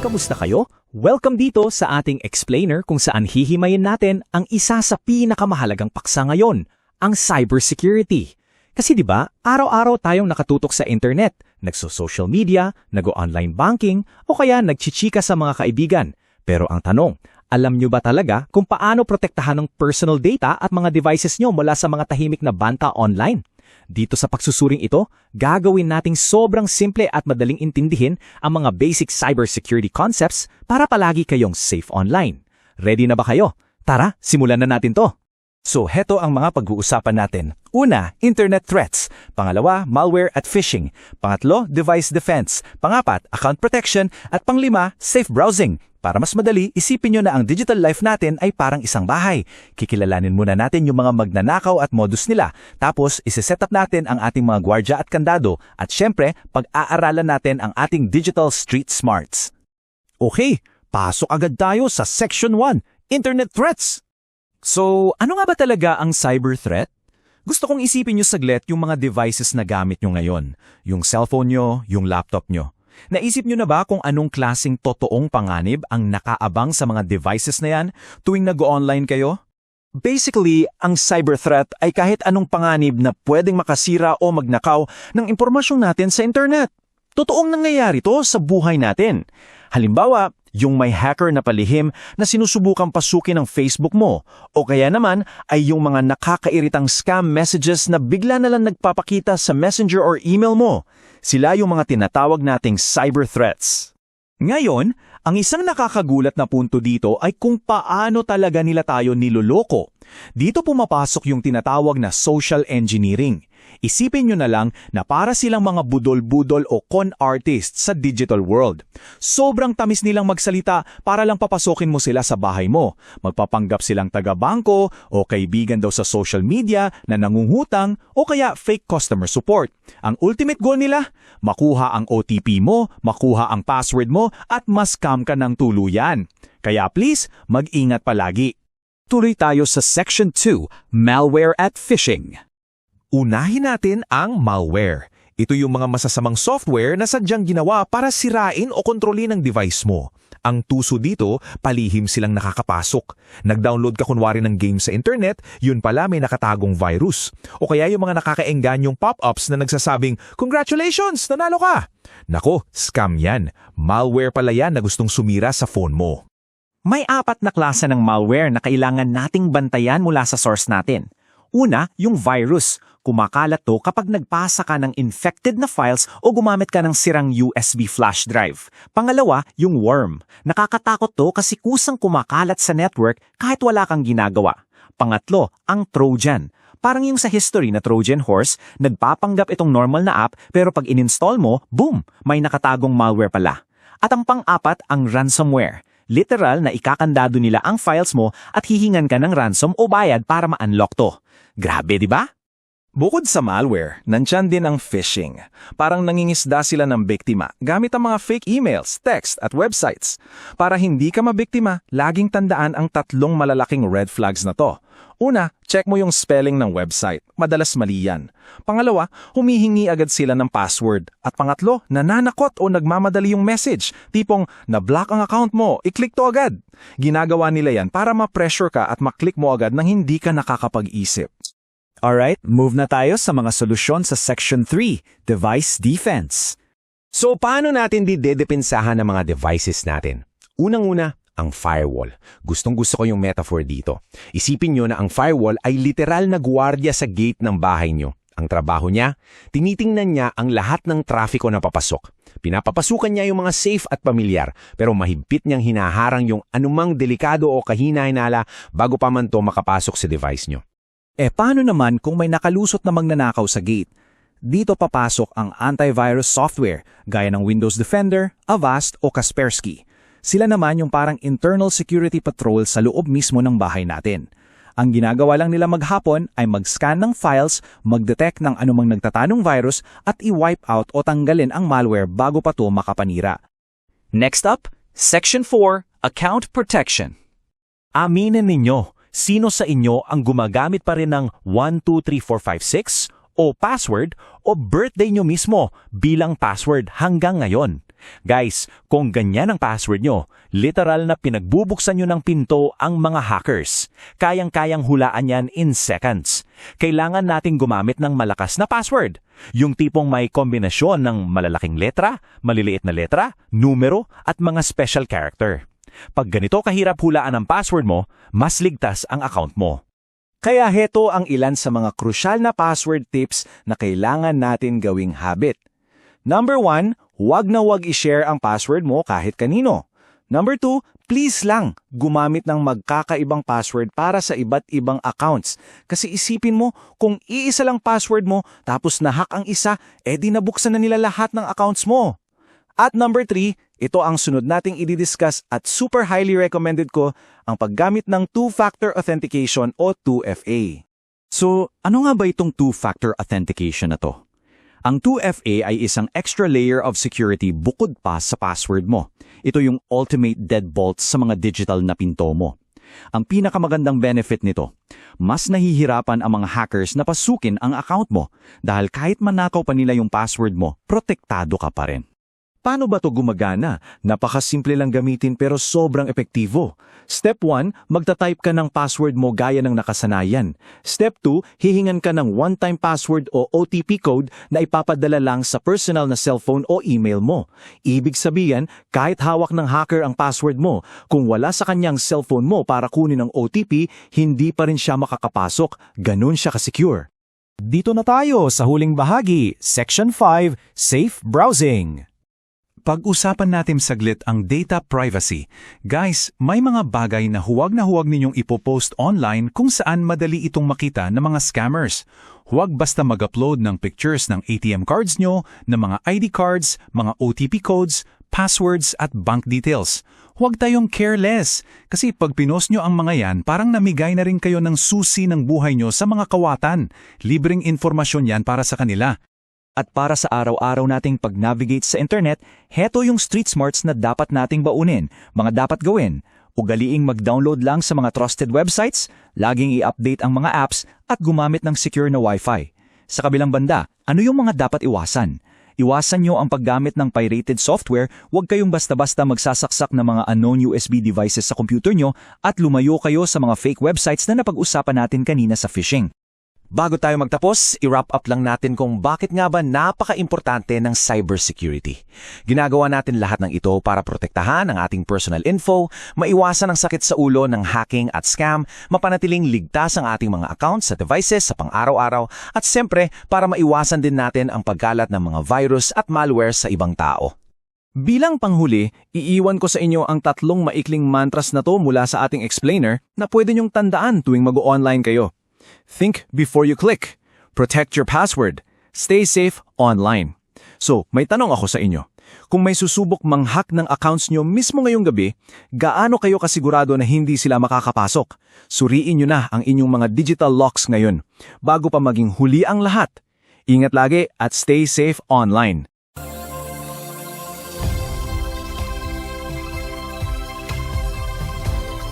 kamusta kayo? Welcome dito sa ating explainer kung saan hihimayin natin ang isa sa pinakamahalagang paksa ngayon, ang cybersecurity. Kasi 'di ba, araw-araw tayong nakatutok sa internet, nagso-social media, nag-online banking, o kaya nagchichika sa mga kaibigan. Pero ang tanong, alam nyo ba talaga kung paano protektahan ng personal data at mga devices nyo mula sa mga tahimik na banta online? Dito sa pagsusuring ito, gagawin nating sobrang simple at madaling intindihin ang mga basic cybersecurity concepts para palagi kayong safe online. Ready na ba kayo? Tara, simulan na natin to! So, heto ang mga pag-uusapan natin. Una, internet threats. Pangalawa, malware at phishing. Pangatlo, device defense. Pangapat, account protection. At panglima, safe browsing. Para mas madali, isipin nyo na ang digital life natin ay parang isang bahay. Kikilalanin muna natin yung mga magnanakaw at modus nila. Tapos, isi-set up natin ang ating mga gwardya at kandado. At syempre, pag-aaralan natin ang ating digital street smarts. Okay, pasok agad tayo sa Section 1, Internet Threats. So, ano nga ba talaga ang cyber threat? Gusto kong isipin nyo saglit yung mga devices na gamit nyo ngayon. Yung cellphone nyo, yung laptop nyo. Naisip nyo na ba kung anong klaseng totoong panganib ang nakaabang sa mga devices na yan tuwing nag-online kayo? Basically, ang cyber threat ay kahit anong panganib na pwedeng makasira o magnakaw ng impormasyon natin sa internet. Totoong nangyayari to sa buhay natin. Halimbawa, yung may hacker na palihim na sinusubukang pasukin ng Facebook mo o kaya naman ay yung mga nakakairitang scam messages na bigla na lang nagpapakita sa messenger or email mo. Sila yung mga tinatawag nating cyber threats. Ngayon, ang isang nakakagulat na punto dito ay kung paano talaga nila tayo niloloko. Dito pumapasok yung tinatawag na social engineering. Isipin nyo na lang na para silang mga budol-budol o con artists sa digital world. Sobrang tamis nilang magsalita para lang papasokin mo sila sa bahay mo. Magpapanggap silang taga-bangko o kaibigan daw sa social media na nangungutang o kaya fake customer support. Ang ultimate goal nila, makuha ang OTP mo, makuha ang password mo at ma-scam ka ng tuluyan. Kaya please, mag-ingat palagi. Tuloy tayo sa Section 2, Malware at Phishing. Unahin natin ang malware. Ito yung mga masasamang software na sadyang ginawa para sirain o kontrolin ang device mo. Ang tuso dito, palihim silang nakakapasok. Nag-download ka kunwari ng game sa internet, yun pala may nakatagong virus. O kaya yung mga nakakaengganyong pop-ups na nagsasabing, "Congratulations! Nanalo ka!" Nako, scam yan. Malware pala yan na gustong sumira sa phone mo. May 4 na klase ng malware na kailangan nating bantayan mula sa source natin. Una, yung virus. Kumakalat to kapag nagpasa ka ng infected na files o gumamit ka ng sirang USB flash drive. Pangalawa, yung worm. Nakakatakot to kasi kusang kumakalat sa network kahit wala kang ginagawa. Pangatlo, ang Trojan. Parang yung sa history na Trojan horse, nagpapanggap itong normal na app pero pag in-install mo, boom, may nakatagong malware pala. At ang pang-apat, ang ransomware. Literal na ikakandado nila ang files mo at hihingan ka ng ransom o bayad para ma-unlock to. Grabe, di ba? Bukod sa malware, nandyan din ang phishing. Parang nangingisda sila ng biktima gamit ang mga fake emails, text at websites. Para hindi ka mabiktima, laging tandaan ang 3 malalaking red flags na to. Una, check mo yung spelling ng website. Madalas mali yan. Pangalawa, humihingi agad sila ng password. At pangatlo, nananakot o nagmamadali yung message. Tipong, na-block ang account mo, i-click to agad. Ginagawa nila yan para ma-pressure ka at ma-click mo agad nang hindi ka nakakapag-isip. Alright, move na tayo sa mga solusyon sa Section 3, Device Defense. So, paano natin didedepensahan ng mga devices natin? Unang-una, ang firewall. Gustong-gusto ko yung metaphor dito. Isipin nyo na ang firewall ay literal na gwardiya sa gate ng bahay nyo. Ang trabaho niya, tinitingnan niya ang lahat ng trafiko na papasok. Pinapapasukan niya yung mga safe at pamilyar, pero mahigpit niyang hinaharang yung anumang delikado o kahina-hinala bago pa man to makapasok sa device nyo. Paano naman kung may nakalusot na magnanakaw sa gate? Dito papasok ang antivirus software gaya ng Windows Defender, Avast o Kaspersky. Sila naman yung parang internal security patrol sa loob mismo ng bahay natin. Ang ginagawa lang nila maghapon ay mag-scan ng files, mag-detect ng anumang nagtatanong virus at i-wipe out o tanggalin ang malware bago pa to makapanira. Next up, Section 4, Account Protection. Aminin ninyo, sino sa inyo ang gumagamit pa rin ng 123456 o password o birthday nyo mismo bilang password hanggang ngayon? Guys, kung ganyan ang password nyo, literal na pinagbubuksan nyo ng pinto ang mga hackers. Kayang-kayang hulaan yan in seconds. Kailangan nating gumamit ng malakas na password. Yung tipong may kombinasyon ng malalaking letra, maliliit na letra, numero, at mga special character. Pag ganito kahirap hulaan ang password mo, mas ligtas ang account mo. Kaya heto ang ilan sa mga krusyal na password tips na kailangan natin gawing habit. Number 1, huwag na huwag i-share ang password mo kahit kanino. Number 2, please lang gumamit ng magkakaibang password para sa iba't ibang accounts. Kasi isipin mo, kung iisa lang password mo tapos na-hack ang isa, edi nabuksan na nila lahat ng accounts mo. At number 3, ito ang sunod nating i-discuss at super highly recommended ko, ang paggamit ng two-factor authentication o 2FA. So, ano nga ba itong two-factor authentication na to? Ang 2FA ay isang extra layer of security bukod pa sa password mo. Ito yung ultimate deadbolt sa mga digital na pinto mo. Ang pinakamagandang benefit nito, mas nahihirapan ang mga hackers na pasukin ang account mo dahil kahit manakaw pa nila yung password mo, protektado ka pa rin. Paano ba to gumagana? Napakasimple lang gamitin pero sobrang epektibo. Step 1, magta-type ka ng password mo gaya ng nakasanayan. Step 2, hihingan ka ng one-time password o OTP code na ipapadala lang sa personal na cellphone o email mo. Ibig sabihin, kahit hawak ng hacker ang password mo, kung wala sa kanyang cellphone mo para kunin ang OTP, hindi pa rin siya makakapasok. Ganun siya ka-secure. Dito na tayo sa huling bahagi, Section 5, Safe Browsing. Pag-usapan natin saglit ang data privacy. Guys, may mga bagay na huwag ninyong ipopost online kung saan madali itong makita ng mga scammers. Huwag basta mag-upload ng pictures ng ATM cards nyo, ng mga ID cards, mga OTP codes, passwords at bank details. Huwag tayong careless kasi pag pinost nyo ang mga yan, parang namigay na rin kayo ng susi ng buhay nyo sa mga kawatan. Libreng informasyon yan para sa kanila. At para sa araw-araw nating pag-navigate sa internet, heto yung street smarts na dapat nating baunin, mga dapat gawin. Ugaliing mag-download lang sa mga trusted websites, laging i-update ang mga apps, at gumamit ng secure na Wi-Fi. Sa kabilang banda, ano yung mga dapat iwasan? Iwasan nyo ang paggamit ng pirated software, huwag kayong basta-basta magsasaksak ng mga unknown USB devices sa computer nyo, at lumayo kayo sa mga fake websites na napag-usapan natin kanina sa phishing. Bago tayo magtapos, i-wrap up lang natin kung bakit nga ba napaka-importante ng cybersecurity. Ginagawa natin lahat ng ito para protektahan ang ating personal info, maiwasan ang sakit sa ulo ng hacking at scam, mapanatiling ligtas ang ating mga accounts sa devices sa pang-araw-araw, at siyempre para maiwasan din natin ang pagkalat ng mga virus at malware sa ibang tao. Bilang panghuli, iiwan ko sa inyo ang 3 maikling mantras na to mula sa ating explainer na pwede nyong tandaan tuwing mag-online kayo. Think before you click. Protect your password. Stay safe online. So, may tanong ako sa inyo. Kung may susubok mang-hack ng accounts nyo mismo ngayong gabi, gaano kayo kasigurado na hindi sila makakapasok? Suriin nyo na ang inyong mga digital locks ngayon, bago pa maging huli ang lahat. Ingat lagi at stay safe online.